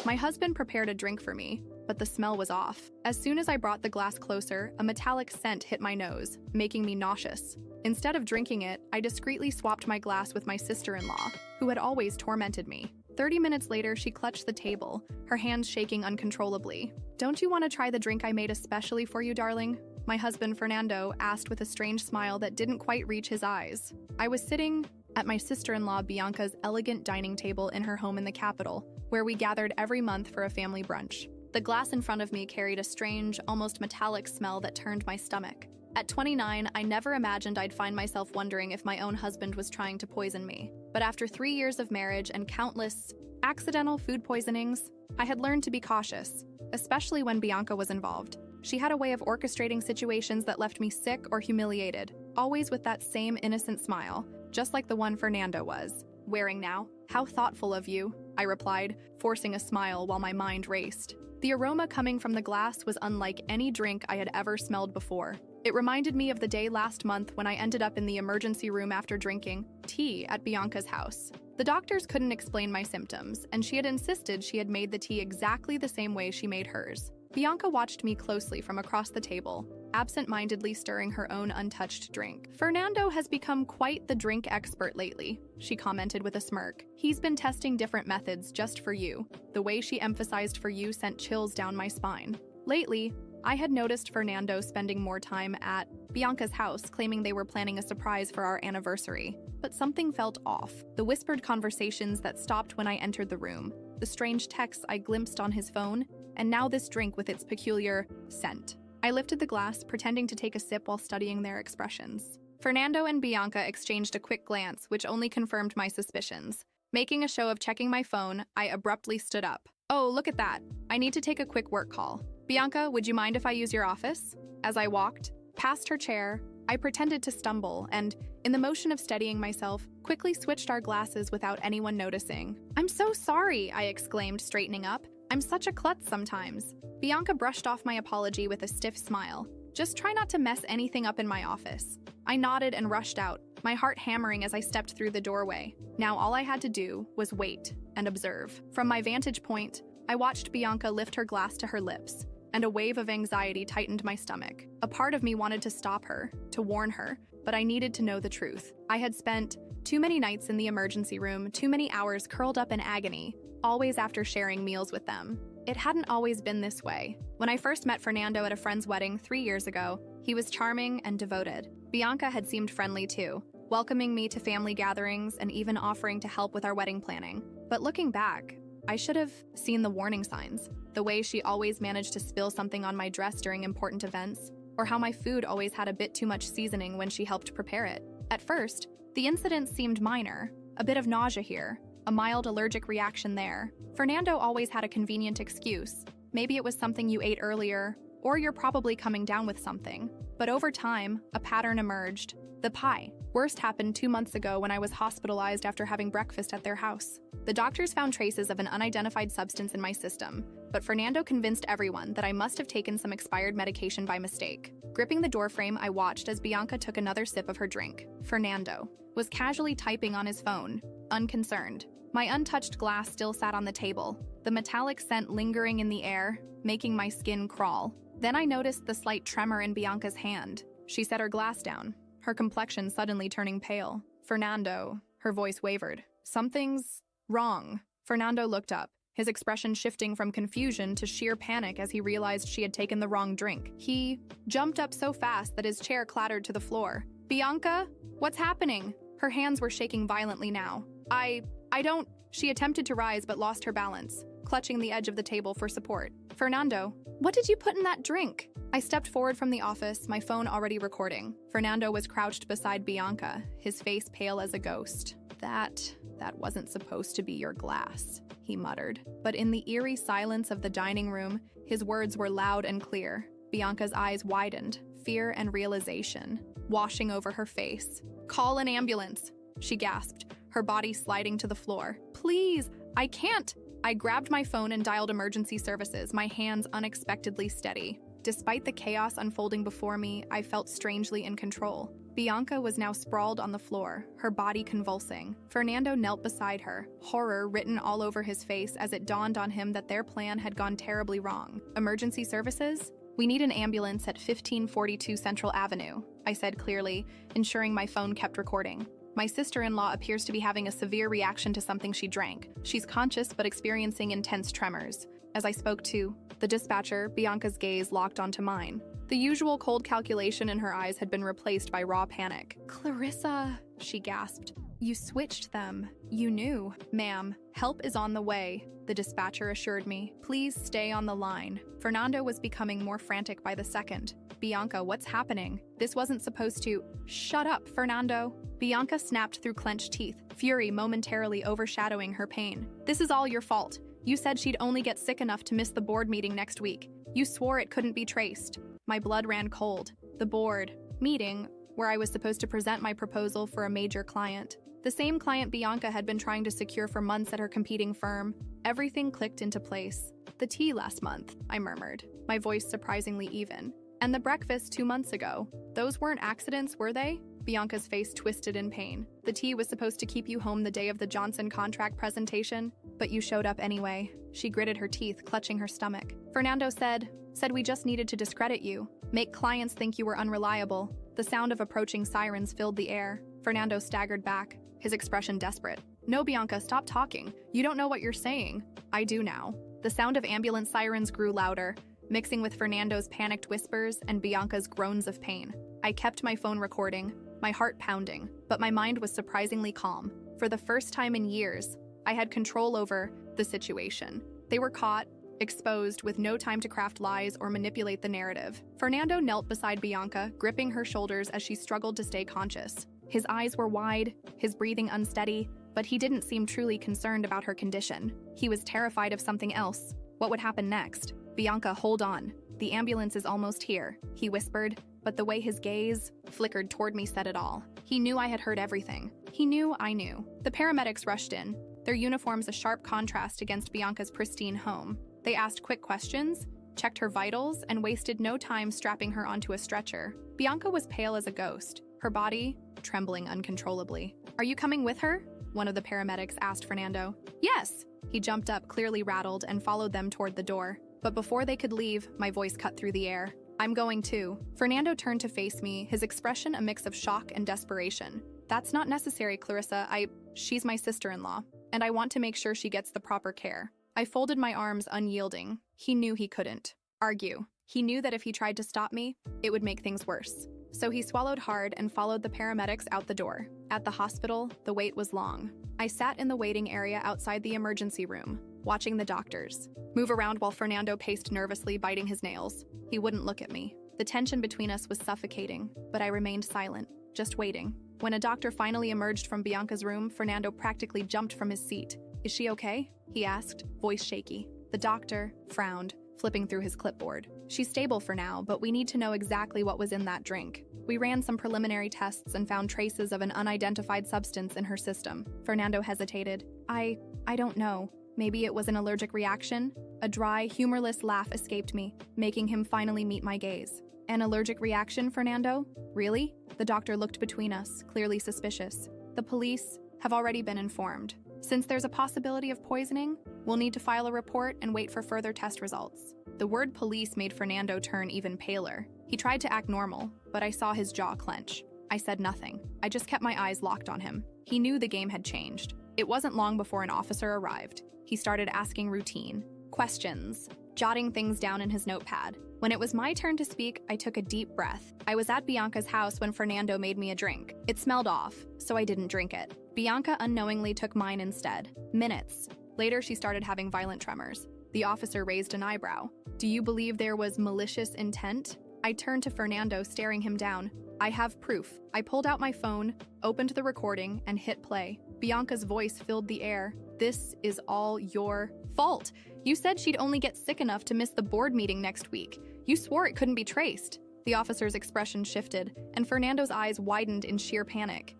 My husband prepared a drink for me, but the smell was off. As soon as I brought the glass closer, a metallic scent hit my nose, making me nauseous. Instead of drinking it, I discreetly swapped my glass with my sister-in-law, who had always tormented me. 30 minutes later, she clutched the table, her hands shaking uncontrollably. "Don't you want to try the drink I made especially for you, darling?" My husband, Fernando, asked with a strange smile that didn't quite reach his eyes. I was sitting at my sister-in-law Bianca's elegant dining table in her home in the capital, where we gathered every month for a family brunch. The glass in front of me carried a strange, almost metallic smell that turned my stomach. At 29, I never imagined I'd find myself wondering if my own husband was trying to poison me. But after 3 years of marriage and countless accidental food poisonings, I had learned to be cautious, especially when Bianca was involved. She had a way of orchestrating situations that left me sick or humiliated, always with that same innocent smile, just like the one Fernando was wearing now. "How thoughtful of you," I replied, forcing a smile while my mind raced. The aroma coming from the glass was unlike any drink I had ever smelled before. It reminded me of the day last month when I ended up in the emergency room after drinking tea at Bianca's house. The doctors couldn't explain my symptoms, and she had insisted she had made the tea exactly the same way she made hers. Bianca watched me closely from across the table, absent-mindedly stirring her own untouched drink. "Fernando has become quite the drink expert lately," she commented with a smirk. "He's been testing different methods just for you." The way she emphasized "for you" sent chills down my spine. Lately, I had noticed Fernando spending more time at Bianca's house, claiming they were planning a surprise for our anniversary. But something felt off. The whispered conversations that stopped when I entered the room, the strange texts I glimpsed on his phone, and now this drink with its peculiar scent. I lifted the glass, pretending to take a sip while studying their expressions. Fernando and Bianca exchanged a quick glance, which only confirmed my suspicions. Making a show of checking my phone, I abruptly stood up. "Oh, look at that. I need to take a quick work call. Bianca, would you mind if I use your office?" As I walked past her chair, I pretended to stumble and, in the motion of steadying myself, quickly switched our glasses without anyone noticing. "I'm so sorry," I exclaimed, straightening up. "I'm such a klutz sometimes." Bianca brushed off my apology with a stiff smile. "Just try not to mess anything up in my office." I nodded and rushed out, my heart hammering as I stepped through the doorway. Now all I had to do was wait and observe. From my vantage point, I watched Bianca lift her glass to her lips, and a wave of anxiety tightened my stomach. A part of me wanted to stop her, to warn her, but I needed to know the truth. I had spent too many nights in the emergency room, too many hours curled up in agony, always after sharing meals with them. It hadn't always been this way. When I first met Fernando at a friend's wedding 3 years ago, he was charming and devoted. Bianca had seemed friendly too, welcoming me to family gatherings and even offering to help with our wedding planning. But looking back, I should have seen the warning signs. The way she always managed to spill something on my dress during important events, or how my food always had a bit too much seasoning when she helped prepare it. At first, the incident seemed minor, a bit of nausea here, a mild allergic reaction there. Fernando always had a convenient excuse. Maybe it was something you ate earlier, or you're probably coming down with something. But over time, a pattern emerged. The pie. Worst happened 2 months ago when I was hospitalized after having breakfast at their house. The doctors found traces of an unidentified substance in my system, but Fernando convinced everyone that I must have taken some expired medication by mistake. Gripping the doorframe, I watched as Bianca took another sip of her drink. Fernando was casually typing on his phone, unconcerned. My untouched glass still sat on the table, the metallic scent lingering in the air, making my skin crawl. Then I noticed the slight tremor in Bianca's hand. She set her glass down, her complexion suddenly turning pale. "Fernando," her voice wavered. "Something's wrong." Fernando looked up, his expression shifting from confusion to sheer panic as he realized she had taken the wrong drink. He jumped up so fast that his chair clattered to the floor. "Bianca, what's happening?" Her hands were shaking violently now. I don't... She attempted to rise but lost her balance, clutching the edge of the table for support. "Fernando, what did you put in that drink?" I stepped forward from the office, my phone already recording. Fernando was crouched beside Bianca, his face pale as a ghost. That wasn't supposed to be your glass," he muttered. But in the eerie silence of the dining room, his words were loud and clear. Bianca's eyes widened, fear and realization washing over her face. "Call an ambulance," she gasped, her body sliding to the floor. "Please, I can't." I grabbed my phone and dialed emergency services, my hands unexpectedly steady. Despite the chaos unfolding before me, I felt strangely in control. Bianca was now sprawled on the floor, her body convulsing. Fernando knelt beside her, horror written all over his face as it dawned on him that their plan had gone terribly wrong. Emergency services? We need an ambulance at 1542 Central Avenue, I said clearly, ensuring my phone kept recording. My sister-in-law appears to be having a severe reaction to something she drank. She's conscious but experiencing intense tremors. As I spoke to the dispatcher, Bianca's gaze locked onto mine. The usual cold calculation in her eyes had been replaced by raw panic. "Clarissa," she gasped. "You switched them. You knew." "Ma'am, help is on the way," the dispatcher assured me. "Please stay on the line." Fernando was becoming more frantic by the second. "Bianca, what's happening? This wasn't supposed to—" "Shut up, Fernando." Bianca snapped through clenched teeth, fury momentarily overshadowing her pain. "This is all your fault. You said she'd only get sick enough to miss the board meeting next week. You swore it couldn't be traced." My blood ran cold. The board meeting, where I was supposed to present my proposal for a major client. The same client Bianca had been trying to secure for months at her competing firm. Everything clicked into place. "The tea last month," I murmured, my voice surprisingly even. "And the breakfast 2 months ago. Those weren't accidents, were they?" Bianca's face twisted in pain. "The tea was supposed to keep you home the day of the Johnson contract presentation, but you showed up anyway." She gritted her teeth, clutching her stomach. "Fernando said we just needed to discredit you, make clients think you were unreliable." The sound of approaching sirens filled the air. Fernando staggered back, his expression desperate. "No, Bianca, stop talking. You don't know what you're saying." "I do now." The sound of ambulance sirens grew louder, mixing with Fernando's panicked whispers and Bianca's groans of pain. I kept my phone recording, my heart pounding, but my mind was surprisingly calm. For the first time in years, I had control over the situation. They were caught, exposed, with no time to craft lies or manipulate the narrative. Fernando knelt beside Bianca, gripping her shoulders as she struggled to stay conscious. His eyes were wide, his breathing unsteady, but he didn't seem truly concerned about her condition. He was terrified of something else. What would happen next? "Bianca, hold on. The ambulance is almost here," he whispered, but the way his gaze flickered toward me said it all. He knew I had heard everything. He knew I knew. The paramedics rushed in, their uniforms a sharp contrast against Bianca's pristine home. They asked quick questions, checked her vitals, and wasted no time strapping her onto a stretcher. Bianca was pale as a ghost, her body trembling uncontrollably. "Are you coming with her?" one of the paramedics asked Fernando. "Yes!" He jumped up, clearly rattled, and followed them toward the door. But before they could leave, my voice cut through the air. "I'm going too." Fernando turned to face me, his expression a mix of shock and desperation. "That's not necessary, Clarissa. She's my sister-in-law, and I want to make sure she gets the proper care." I folded my arms, unyielding. He knew he couldn't argue. He knew that if he tried to stop me, it would make things worse. So he swallowed hard and followed the paramedics out the door. At the hospital, the wait was long. I sat in the waiting area outside the emergency room, watching the doctors move around while Fernando paced nervously, biting his nails. He wouldn't look at me. The tension between us was suffocating, but I remained silent, just waiting. When a doctor finally emerged from Bianca's room, Fernando practically jumped from his seat. "Is she okay?" he asked, voice shaky. The doctor frowned, flipping through his clipboard. "She's stable for now, but we need to know exactly what was in that drink." We ran some preliminary tests and found traces of an unidentified substance in her system. Fernando hesitated. I don't know. Maybe it was an allergic reaction?" A dry, humorless laugh escaped me, making him finally meet my gaze. "An allergic reaction, Fernando? Really?" The doctor looked between us, clearly suspicious. "The police have already been informed. Since there's a possibility of poisoning, we'll need to file a report and wait for further test results." The word police made Fernando turn even paler. He tried to act normal, but I saw his jaw clench. I said nothing. I just kept my eyes locked on him. He knew the game had changed. It wasn't long before an officer arrived. He started asking routine questions, jotting things down in his notepad. When it was my turn to speak, I took a deep breath. I was at Bianca's house when Fernando made me a drink. It smelled off, so I didn't drink it. Bianca unknowingly took mine instead. Minutes later, she started having violent tremors. The officer raised an eyebrow. "Do you believe there was malicious intent?" I turned to Fernando, staring him down. "I have proof." I pulled out my phone, opened the recording, and hit play. Bianca's voice filled the air. "This is all your fault. You said she'd only get sick enough to miss the board meeting next week. You swore it couldn't be traced." The officer's expression shifted, and Fernando's eyes widened in sheer panic.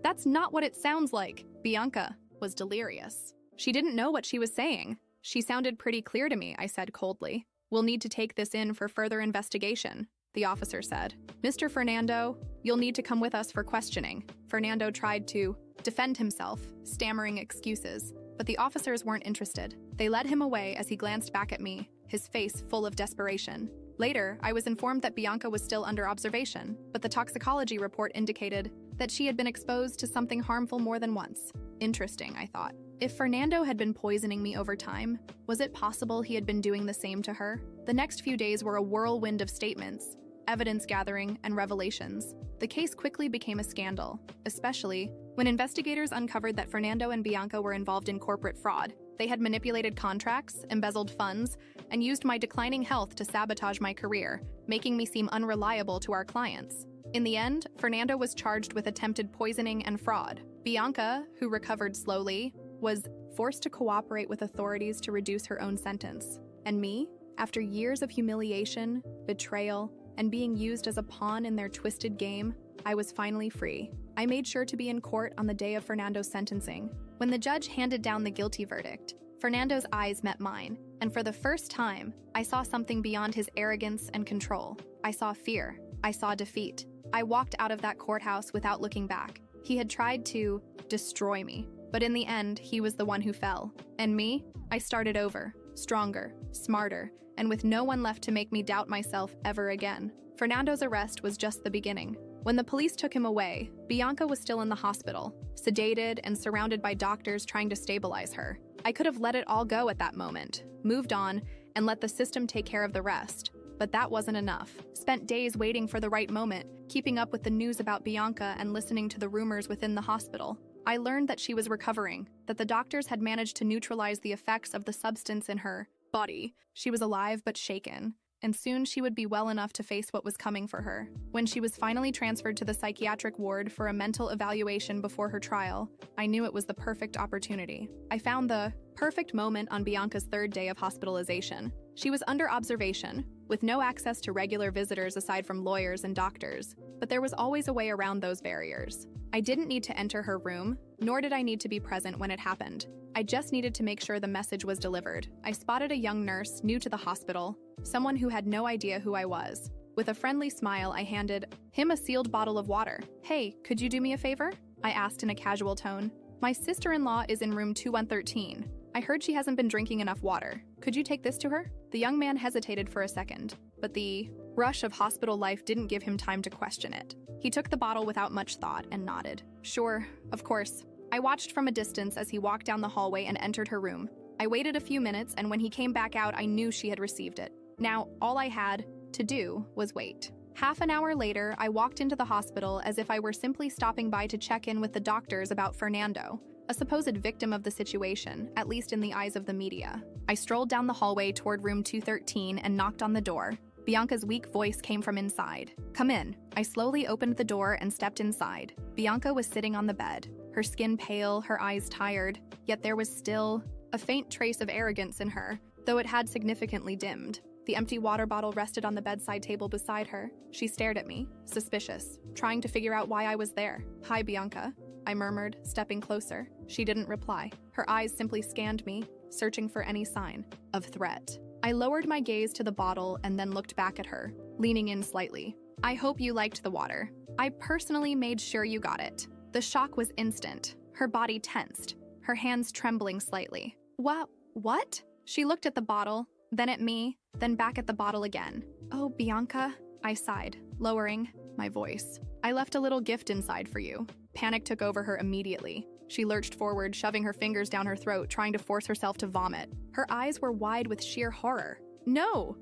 That's not what it sounds like." Bianca was delirious. She didn't know what she was saying. "She sounded pretty clear to me," I said coldly. "We'll need to take this in for further investigation." the officer said. "Mr. Fernando, you'll need to come with us for questioning." Fernando tried to defend himself, stammering excuses, but the officers weren't interested. They led him away as he glanced back at me, his face full of desperation. Later, I was informed that Bianca was still under observation, but the toxicology report indicated that she had been exposed to something harmful more than once. Interesting, I thought. If Fernando had been poisoning me over time, was it possible he had been doing the same to her? The next few days were a whirlwind of statements, evidence gathering, and revelations. The case quickly became a scandal, especially when investigators uncovered that Fernando and Bianca were involved in corporate fraud. They had manipulated contracts, embezzled funds, and used my declining health to sabotage my career, making me seem unreliable to our clients. In the end, Fernando was charged with attempted poisoning and fraud. Bianca, who recovered slowly, was forced to cooperate with authorities to reduce her own sentence. And me, after years of humiliation, betrayal, and being used as a pawn in their twisted game, I was finally free. I made sure to be in court on the day of Fernando's sentencing. When the judge handed down the guilty verdict, Fernando's eyes met mine, and for the first time, I saw something beyond his arrogance and control. I saw fear. I saw defeat. I walked out of that courthouse without looking back. He had tried to destroy me, but in the end, he was the one who fell. And me? I started over, stronger, smarter, and with no one left to make me doubt myself ever again. Fernando's arrest was just the beginning. When the police took him away, Bianca was still in the hospital, sedated and surrounded by doctors trying to stabilize her. I could have let it all go at that moment, moved on, and let the system take care of the rest. But that wasn't enough. Spent days waiting for the right moment, keeping up with the news about Bianca and listening to the rumors within the hospital. I learned that she was recovering, that the doctors had managed to neutralize the effects of the substance in her body. She was alive but shaken, and soon she would be well enough to face what was coming for her. When she was finally transferred to the psychiatric ward for a mental evaluation before her trial, I knew it was the perfect opportunity. I found the perfect moment on Bianca's third day of hospitalization. She was under observation, with no access to regular visitors aside from lawyers and doctors, but there was always a way around those barriers. I didn't need to enter her room, nor did I need to be present when it happened. I just needed to make sure the message was delivered. I spotted a young nurse new to the hospital, someone who had no idea who I was. With a friendly smile, I handed him a sealed bottle of water. "Hey, could you do me a favor?" I asked in a casual tone. "My sister-in-law is in room 2113. I heard she hasn't been drinking enough water. Could you take this to her?" The young man hesitated for a second, but the rush of hospital life didn't give him time to question it. He took the bottle without much thought and nodded. "Sure, of course." I watched from a distance as he walked down the hallway and entered her room. I waited a few minutes, and when he came back out, I knew she had received it. Now, all I had to do was wait. Half an hour later, I walked into the hospital as if I were simply stopping by to check in with the doctors about Fernando, a supposed victim of the situation, at least in the eyes of the media. I strolled down the hallway toward room 213 and knocked on the door. Bianca's weak voice came from inside. "Come in." I slowly opened the door and stepped inside. Bianca was sitting on the bed, her skin pale, her eyes tired, yet there was still a faint trace of arrogance in her, though it had significantly dimmed. The empty water bottle rested on the bedside table beside her. She stared at me, suspicious, trying to figure out why I was there. "Hi, Bianca," I murmured, stepping closer. She didn't reply. Her eyes simply scanned me, searching for any sign of threat. I lowered my gaze to the bottle and then looked back at her, leaning in slightly. "I hope you liked the water. I personally made sure you got it." The shock was instant. Her body tensed, her hands trembling slightly. What? She looked at the bottle, then at me, then back at the bottle again. "Oh, Bianca," I sighed, lowering my voice. "I left a little gift inside for you." Panic took over her immediately. She lurched forward, shoving her fingers down her throat, trying to force herself to vomit. Her eyes were wide with sheer horror. No,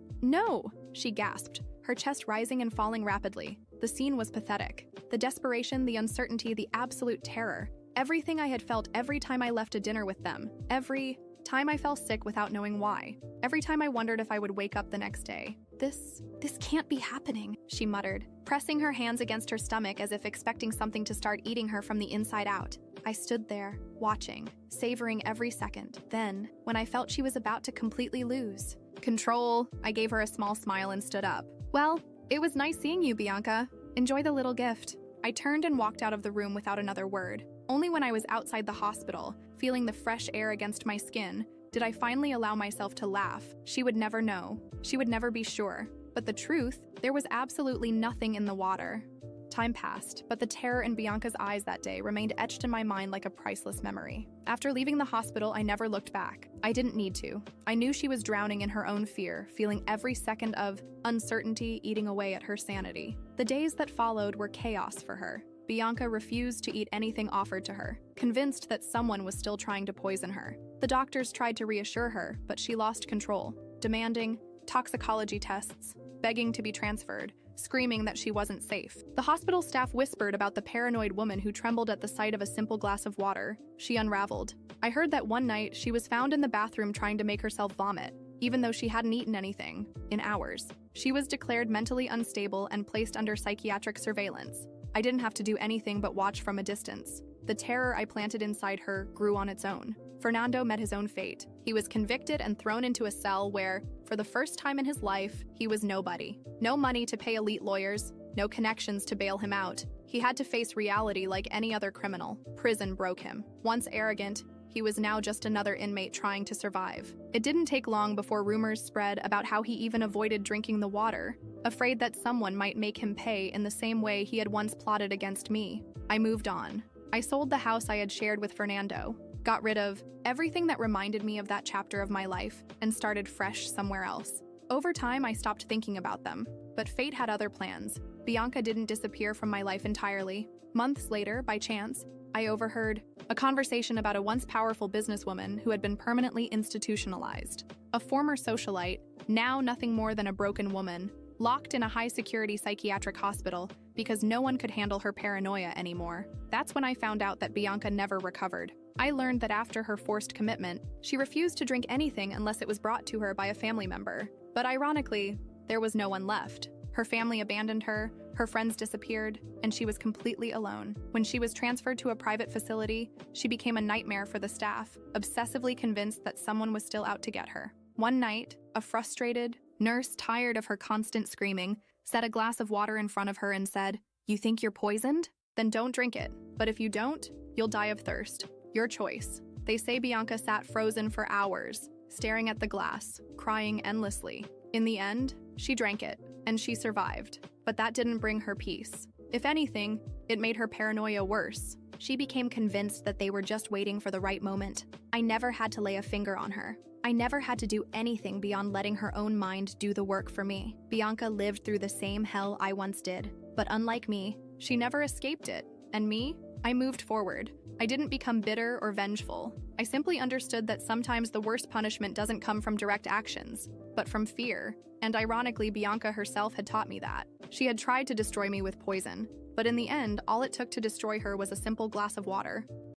she gasped, her chest rising and falling rapidly. The scene was pathetic. The desperation, the uncertainty, the absolute terror. Everything I had felt every time I left a dinner with them. Every time I fell sick without knowing why. Every time I wondered if I would wake up the next day. This can't be happening," she muttered, pressing her hands against her stomach as if expecting something to start eating her from the inside out. I stood there, watching, savoring every second. Then, when I felt she was about to completely lose control, I gave her a small smile and stood up. "Well, it was nice seeing you, Bianca. Enjoy the little gift." I turned and walked out of the room without another word. Only when I was outside the hospital, feeling the fresh air against my skin, did I finally allow myself to laugh. She would never know. She would never be sure. But the truth, there was absolutely nothing in the water. Time passed, but the terror in Bianca's eyes that day remained etched in my mind like a priceless memory. After leaving the hospital, I never looked back. I didn't need to. I knew she was drowning in her own fear, feeling every second of uncertainty eating away at her sanity. The days that followed were chaos for her. Bianca refused to eat anything offered to her, convinced that someone was still trying to poison her. The doctors tried to reassure her, but she lost control, demanding toxicology tests, begging to be transferred, screaming that she wasn't safe. The hospital staff whispered about the paranoid woman who trembled at the sight of a simple glass of water. She unraveled. I heard that one night she was found in the bathroom trying to make herself vomit, even though she hadn't eaten anything in hours. She was declared mentally unstable and placed under psychiatric surveillance. I didn't have to do anything but watch from a distance. The terror I planted inside her grew on its own. Fernando met his own fate. He was convicted and thrown into a cell where, for the first time in his life, he was nobody. No money to pay elite lawyers, no connections to bail him out. He had to face reality like any other criminal. Prison broke him. Once arrogant, he was now just another inmate trying to survive. It didn't take long before rumors spread about how he even avoided drinking the water, afraid that someone might make him pay in the same way he had once plotted against me. I moved on. I sold the house I had shared with Fernando, got rid of everything that reminded me of that chapter of my life, and started fresh somewhere else. Over time, I stopped thinking about them, but fate had other plans. Bianca didn't disappear from my life entirely. Months later, by chance, I overheard a conversation about a once powerful businesswoman who had been permanently institutionalized. A former socialite, now nothing more than a broken woman, locked in a high-security psychiatric hospital because no one could handle her paranoia anymore. That's when I found out that Bianca never recovered. I learned that after her forced commitment, she refused to drink anything unless it was brought to her by a family member. But ironically, there was no one left. Her family abandoned her, her friends disappeared, and she was completely alone. When she was transferred to a private facility, she became a nightmare for the staff, obsessively convinced that someone was still out to get her. One night, a frustrated nurse, tired of her constant screaming, set a glass of water in front of her and said, "You think you're poisoned? Then don't drink it. But if you don't, you'll die of thirst. Your choice." They say Bianca sat frozen for hours, staring at the glass, crying endlessly. In the end, she drank it, and she survived. But that didn't bring her peace. If anything, it made her paranoia worse. She became convinced that they were just waiting for the right moment. I never had to lay a finger on her. I never had to do anything beyond letting her own mind do the work for me. Bianca lived through the same hell I once did. But unlike me, she never escaped it. And me? I moved forward. I didn't become bitter or vengeful. I simply understood that sometimes the worst punishment doesn't come from direct actions, but from fear. And ironically, Bianca herself had taught me that. She had tried to destroy me with poison, but in the end, all it took to destroy her was a simple glass of water.